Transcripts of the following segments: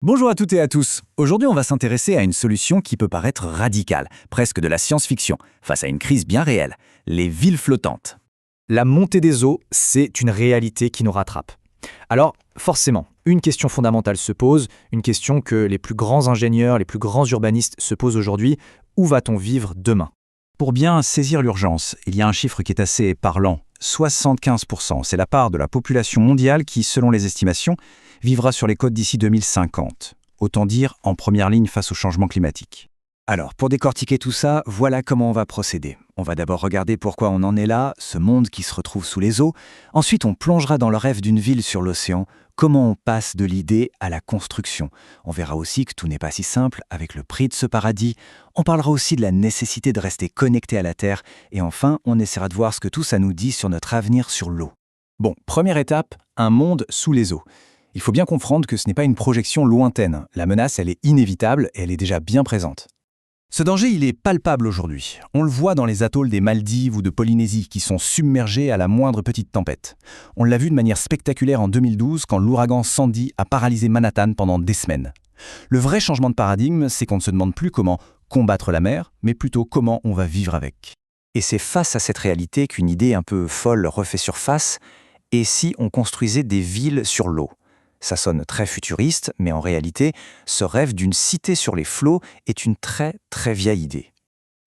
Bonjour à toutes et à tous. Aujourd'hui, on va s'intéresser à une solution qui peut paraître radicale, presque de la science-fiction, face à une crise bien réelle, les villes flottantes. La montée des eaux, c'est une réalité qui nous rattrape. Alors, forcément, une question fondamentale se pose, une question que les plus grands ingénieurs, les plus grands urbanistes se posent aujourd'hui: où va-t-on vivre demain? Pour bien saisir l'urgence, il y a un chiffre qui est assez parlant. 75%, c'est la part de la population mondiale qui, selon les estimations, vivra sur les côtes d'ici 2050. Autant dire en première ligne face au changement climatique. Alors, pour décortiquer tout ça, voilà comment on va procéder. On va d'abord regarder pourquoi on en est là, ce monde qui se retrouve sous les eaux. Ensuite, on plongera dans le rêve d'une ville sur l'océan, comment on passe de l'idée à la construction. On verra aussi que tout n'est pas si simple avec le prix de ce paradis. On parlera aussi de la nécessité de rester connecté à la Terre. Et enfin, on essaiera de voir ce que tout ça nous dit sur notre avenir sur l'eau. Bon, première étape, un monde sous les eaux. Il faut bien comprendre que ce n'est pas une projection lointaine. La menace, elle est inévitable et elle est déjà bien présente. Ce danger, il est palpable aujourd'hui. On le voit dans les atolls des Maldives ou de Polynésie qui sont submergés à la moindre petite tempête. On l'a vu de manière spectaculaire en 2012 quand l'ouragan Sandy a paralysé Manhattan pendant des semaines. Le vrai changement de paradigme, c'est qu'on ne se demande plus comment combattre la mer, mais plutôt comment on va vivre avec. Et c'est face à cette réalité qu'une idée un peu folle refait surface. Et si on construisait des villes sur l'eau ? Ça sonne très futuriste, mais en réalité, ce rêve d'une cité sur les flots est une très très vieille idée.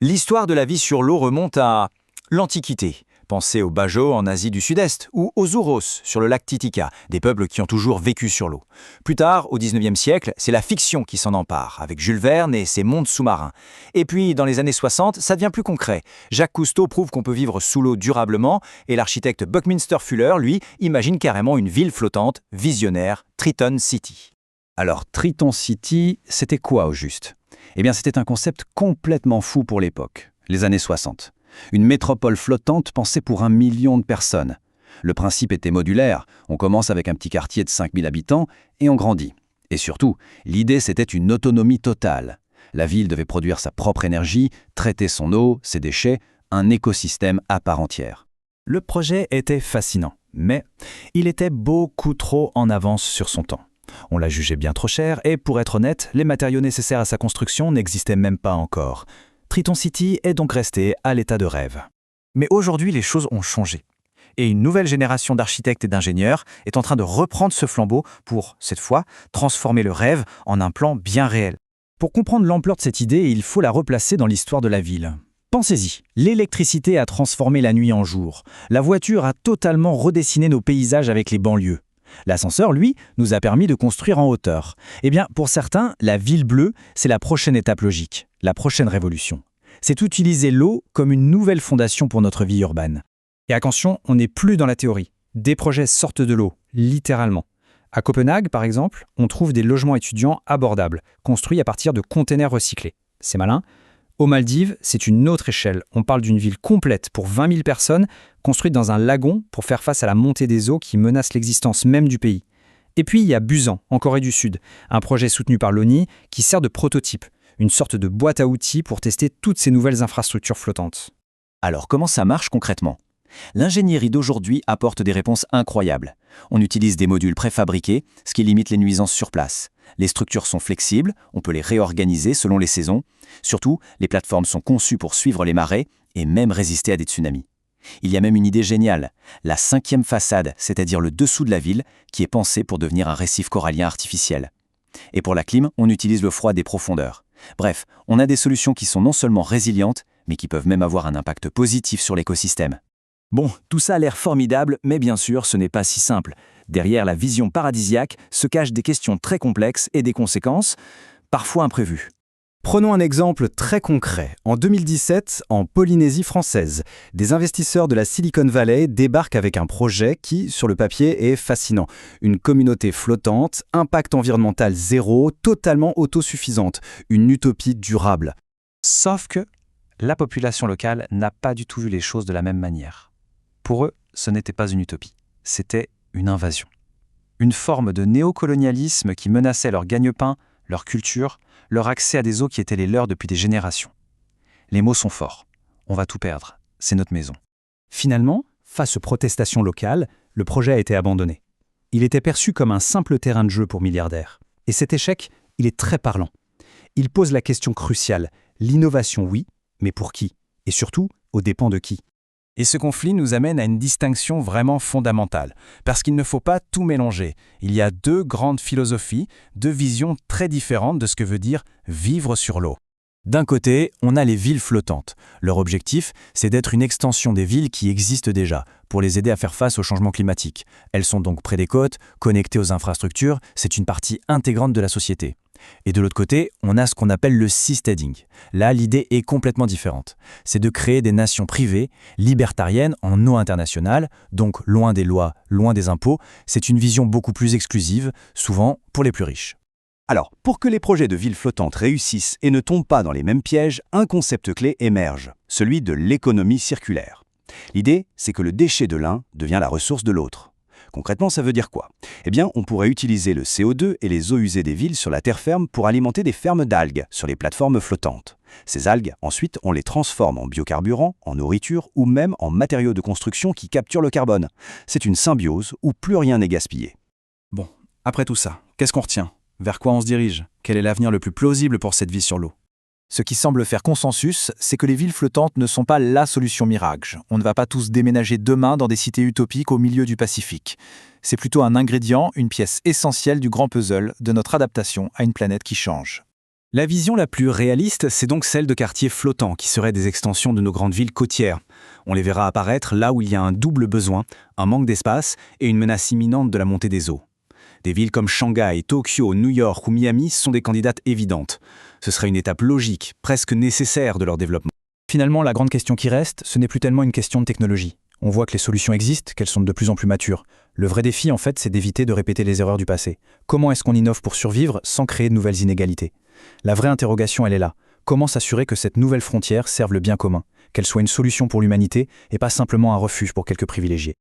L'histoire de la vie sur l'eau remonte à l'Antiquité. Pensez aux Bajau en Asie du Sud-Est ou aux Ouros sur le lac Titicaca, des peuples qui ont toujours vécu sur l'eau. Plus tard, au XIXe siècle, c'est la fiction qui s'en empare, avec Jules Verne et ses mondes sous-marins. Et puis, dans les années 60, ça devient plus concret. Jacques Cousteau prouve qu'on peut vivre sous l'eau durablement, et l'architecte Buckminster Fuller, lui, imagine carrément une ville flottante, visionnaire, Triton City. Alors, Triton City, c'était quoi au juste ? Eh bien, c'était un concept complètement fou pour l'époque, les années 60. Une métropole flottante pensée pour 1 million de personnes. Le principe était modulaire, on commence avec un petit quartier de 5000 habitants et on grandit. Et surtout, l'idée c'était une autonomie totale. La ville devait produire sa propre énergie, traiter son eau, ses déchets, un écosystème à part entière. Le projet était fascinant, mais il était beaucoup trop en avance sur son temps. On l'a jugé bien trop cher et pour être honnête, les matériaux nécessaires à sa construction n'existaient même pas encore. Triton City est donc resté à l'état de rêve. Mais aujourd'hui, les choses ont changé. Et une nouvelle génération d'architectes et d'ingénieurs est en train de reprendre ce flambeau pour, cette fois, transformer le rêve en un plan bien réel. Pour comprendre l'ampleur de cette idée, il faut la replacer dans l'histoire de la ville. Pensez-y, l'électricité a transformé la nuit en jour. La voiture a totalement redessiné nos paysages avec les banlieues. L'ascenseur, lui, nous a permis de construire en hauteur. Eh bien, pour certains, la ville bleue, c'est la prochaine étape logique, la prochaine révolution. C'est utiliser l'eau comme une nouvelle fondation pour notre vie urbaine. Et attention, on n'est plus dans la théorie. Des projets sortent de l'eau, littéralement. À Copenhague, par exemple, on trouve des logements étudiants abordables, construits à partir de containers recyclés. C'est malin. Aux Maldives, c'est une autre échelle. On parle d'une ville complète pour 20 000 personnes, construite dans un lagon pour faire face à la montée des eaux qui menace l'existence même du pays. Et puis il y a Busan, en Corée du Sud, un projet soutenu par l'ONU qui sert de prototype, une sorte de boîte à outils pour tester toutes ces nouvelles infrastructures flottantes. Alors comment ça marche concrètement ? L'ingénierie d'aujourd'hui apporte des réponses incroyables. On utilise des modules préfabriqués, ce qui limite les nuisances sur place. Les structures sont flexibles, on peut les réorganiser selon les saisons. Surtout, les plateformes sont conçues pour suivre les marées et même résister à des tsunamis. Il y a même une idée géniale, la 5e façade, c'est-à-dire le dessous de la ville, qui est pensée pour devenir un récif corallien artificiel. Et pour la clim, on utilise le froid des profondeurs. Bref, on a des solutions qui sont non seulement résilientes, mais qui peuvent même avoir un impact positif sur l'écosystème. Bon, tout ça a l'air formidable, mais bien sûr, ce n'est pas si simple. Derrière la vision paradisiaque se cachent des questions très complexes et des conséquences, parfois imprévues. Prenons un exemple très concret. En 2017, en Polynésie française, des investisseurs de la Silicon Valley débarquent avec un projet qui, sur le papier, est fascinant. Une communauté flottante, impact environnemental zéro, totalement autosuffisante, une utopie durable. Sauf que la population locale n'a pas du tout vu les choses de la même manière. Pour eux, ce n'était pas une utopie, c'était une invasion. Une forme de néocolonialisme qui menaçait leur gagne-pain, leur culture, leur accès à des eaux qui étaient les leurs depuis des générations. Les mots sont forts. On va tout perdre. C'est notre maison. Finalement, face aux protestations locales, le projet a été abandonné. Il était perçu comme un simple terrain de jeu pour milliardaires. Et cet échec, il est très parlant. Il pose la question cruciale. L'innovation, oui, mais pour qui? Et surtout, aux dépens de qui? Et ce conflit nous amène à une distinction vraiment fondamentale, parce qu'il ne faut pas tout mélanger. Il y a deux grandes philosophies, deux visions très différentes de ce que veut dire vivre sur l'eau. D'un côté, on a les villes flottantes. Leur objectif, c'est d'être une extension des villes qui existent déjà, pour les aider à faire face au changement climatique. Elles sont donc près des côtes, connectées aux infrastructures, c'est une partie intégrante de la société. Et de l'autre côté, on a ce qu'on appelle le seasteading. Là, l'idée est complètement différente. C'est de créer des nations privées, libertariennes en eau internationale, donc loin des lois, loin des impôts. C'est une vision beaucoup plus exclusive, souvent pour les plus riches. Alors, pour que les projets de villes flottantes réussissent et ne tombent pas dans les mêmes pièges, un concept clé émerge, celui de l'économie circulaire. L'idée, c'est que le déchet de l'un devient la ressource de l'autre. Concrètement, ça veut dire quoi? Eh bien, on pourrait utiliser le CO2 et les eaux usées des villes sur la terre ferme pour alimenter des fermes d'algues sur les plateformes flottantes. Ces algues, ensuite, on les transforme en biocarburant, en nourriture ou même en matériaux de construction qui capturent le carbone. C'est une symbiose où plus rien n'est gaspillé. Bon, après tout ça, qu'est-ce qu'on retient? Vers quoi on se dirige? Quel est l'avenir le plus plausible pour cette vie sur l'eau? Ce qui semble faire consensus, c'est que les villes flottantes ne sont pas la solution miracle. On ne va pas tous déménager demain dans des cités utopiques au milieu du Pacifique. C'est plutôt un ingrédient, une pièce essentielle du grand puzzle de notre adaptation à une planète qui change. La vision la plus réaliste, c'est donc celle de quartiers flottants, qui seraient des extensions de nos grandes villes côtières. On les verra apparaître là où il y a un double besoin, un manque d'espace et une menace imminente de la montée des eaux. Des villes comme Shanghai, Tokyo, New York ou Miami sont des candidates évidentes. Ce serait une étape logique, presque nécessaire de leur développement. Finalement, la grande question qui reste, ce n'est plus tellement une question de technologie. On voit que les solutions existent, qu'elles sont de plus en plus matures. Le vrai défi, en fait, c'est d'éviter de répéter les erreurs du passé. Comment est-ce qu'on innove pour survivre sans créer de nouvelles inégalités? La vraie interrogation, elle est là. Comment s'assurer que cette nouvelle frontière serve le bien commun, qu'elle soit une solution pour l'humanité et pas simplement un refuge pour quelques privilégiés?